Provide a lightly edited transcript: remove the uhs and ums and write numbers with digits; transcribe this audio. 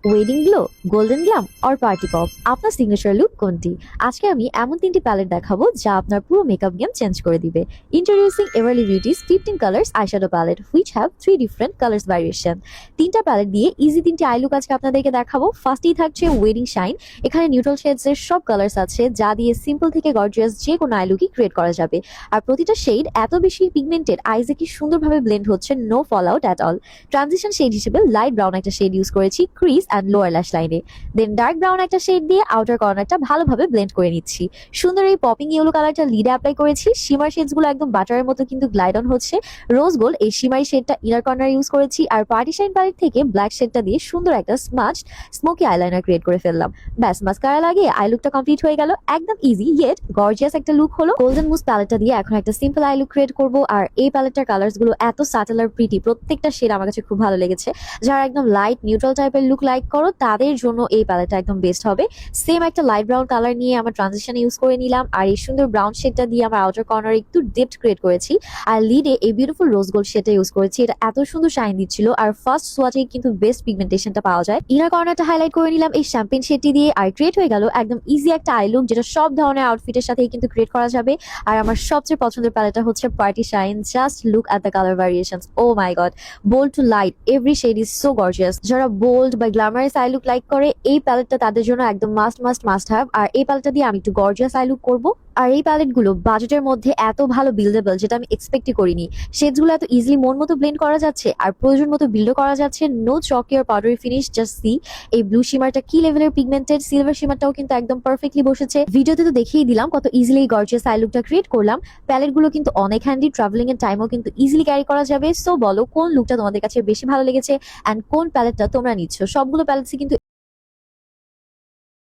Wedding glow, golden glam or party pop, আপনার signature look কোনটি? আজকে আমি এমন তিনটি প্যালেট দেখাবো যা আপনার পুরো মেকআপ গেম চেঞ্জ করে দিবে। Introducing Everly Beauty's 15 colours eyeshadow palette which have 3 different colours variation. তিনটা প্যালেট দিয়ে ইজি তিনটি আই লুক আজকে আপনাদেরকে দেখাবো। ফার্স্টেই থাকছে ওয়েডিং শাইন। এখানে নিউট্রাল শেডস এর সব কালার্স আছে যা দিয়ে সিম্পল থেকে গর্জিয়াস যে কোনো আই লুকই ক্রিয়েট করা যাবে। আর প্রতিটা শেড এত বেশি পিগমেন্টেড, আইজে কি সুন্দরভাবে ব্লেন্ড হচ্ছে, no fall out at all. Transition shade হিসেবে লাইট ব্রাউন একটা শেড ইউজ করেছি ক্রিজ অ্যান্ড লোয়ার ল্যাশ লাইনে। দেন ডার্ক ব্রাউন একটা শেড দিয়ে আউটার কর্নারটা ভালোভাবে ব্লেন্ড করে নিচ্ছি। সুন্দর এই পপিং ইয়েলো কালারটা লিডে অ্যাপ্লাই করেছি। শিমার শেডস গুলো একদম বাটারের মতো কিন্তু গ্লাইড অন হচ্ছে। রোজ গোল্ড এই শিমারি শেডটা ইনার কর্নার ইউজ করেছি। আর পার্টি শাইন প্যালেট থেকে ব্ল্যাক শেডটা দিয়ে সুন্দর একটা স্মোকি আইলাইনার ক্রিয়েট করে ফেললাম। ব্যাস, মাস্কারা লাগিয়ে আই লুকটা কমপ্লিট হয়ে গেল। একদম ইজি ইয়েট গর্জিয়াস একটা লুক হলো। গোল্ডেন মুস প্যালেটটা দিয়ে এখন একটা সিম্পল আই লুক ক্রিয়েট করবো। আর এই প্যালেটটার কালার্স গুলো এত সাটেল আর প্রিটি, প্রত্যেকটা শেড আমার কাছে খুব ভালো লেগেছে। যারা একদম লাইট নিউট্রাল টাইপের লুক লাইক করো তাদের জন্য এই প্যালেটটা একদম বেস্ট হবে। সেম একটা লাইট ব্রাউন কালার নিয়ে আমার ট্রানজিশন ইউজ করে নিলাম। আর এই সুন্দর ব্রাউন শেডটা দিয়ে আমার আউটার কর্নারে একটু ডেপথ ক্রিয়েট করেছি। আর লিডে এই বিউটিফুল রোজ গোল্ড শেডটা ইউজ করেছি। এটা এত সুন্দর শাইন দিচ্ছিল আর ফার্স্ট সোয়াচে কিন্তু বেস্ট পিগমেন্টেশনটা পাওয়া যায়। ইনার কর্নারটা হাইলাইট করে নিলাম এই শ্যাম্পেন শেডটি দিয়ে। আর ক্রিয়েট হয়ে গেল একদম ইজি একটা আই লুক, যেটা সব ধরনের আউটফিটের সাথেই কিন্তু ক্রিয়েট করা যাবে। আর আমার সবচেয়ে পছন্দের প্যালেটটা হচ্ছে party shine. Just look at the colour variations, oh my god, bold to light every shade is so gorgeous. যারা বোল্ড বা গ্ল্যামারাস আই লুক লাইক করে এই প্যালেটটা তাদের জন্য একদম মাস্ট হ্যাভ। আর এই প্যালেটটা দিয়ে আমি একটু গর্জিয়াস আই লুক করবো। আর এই প্যালেট গুলো বাজেটের মধ্যে এত ভালো বিল্ডেবল, যেটা আমি এক্সপেক্টই করিনি। শেডস গুলো এত ইজিলি মন মতো ব্লেন্ড করা যাচ্ছে আর প্রয়োজন মতো বিল্ডও করা যাচ্ছে। নো চকি আর পাউডারি ফিনিশ, জাস্ট সি এই ব্লু শিমারটা কি লেভেলের পিগমেন্টেড। সিলভার শিমারটাও কিন্তু একদম পারফেক্টলি বসেছে। ভিডিওতে তো দেখিয়ে দিলাম কত ইজিলি গর্জিয়াস আই লুকটা ক্রিয়েট করলাম। প্যালেট গুলো কিন্তু অনেক হ্যান্ডি, ট্রাভেলিং এর টাইমও কিন্তু ইজিলি ক্যারি করা যাবে। সো বলো কোন লুকটা তোমাদের কাছে বেশি ভালো লেগেছে অ্যান্ড কোন প্যালেটটা তোমরা নিচ্ছ। সবগুলো প্যালেটসই কিন্তু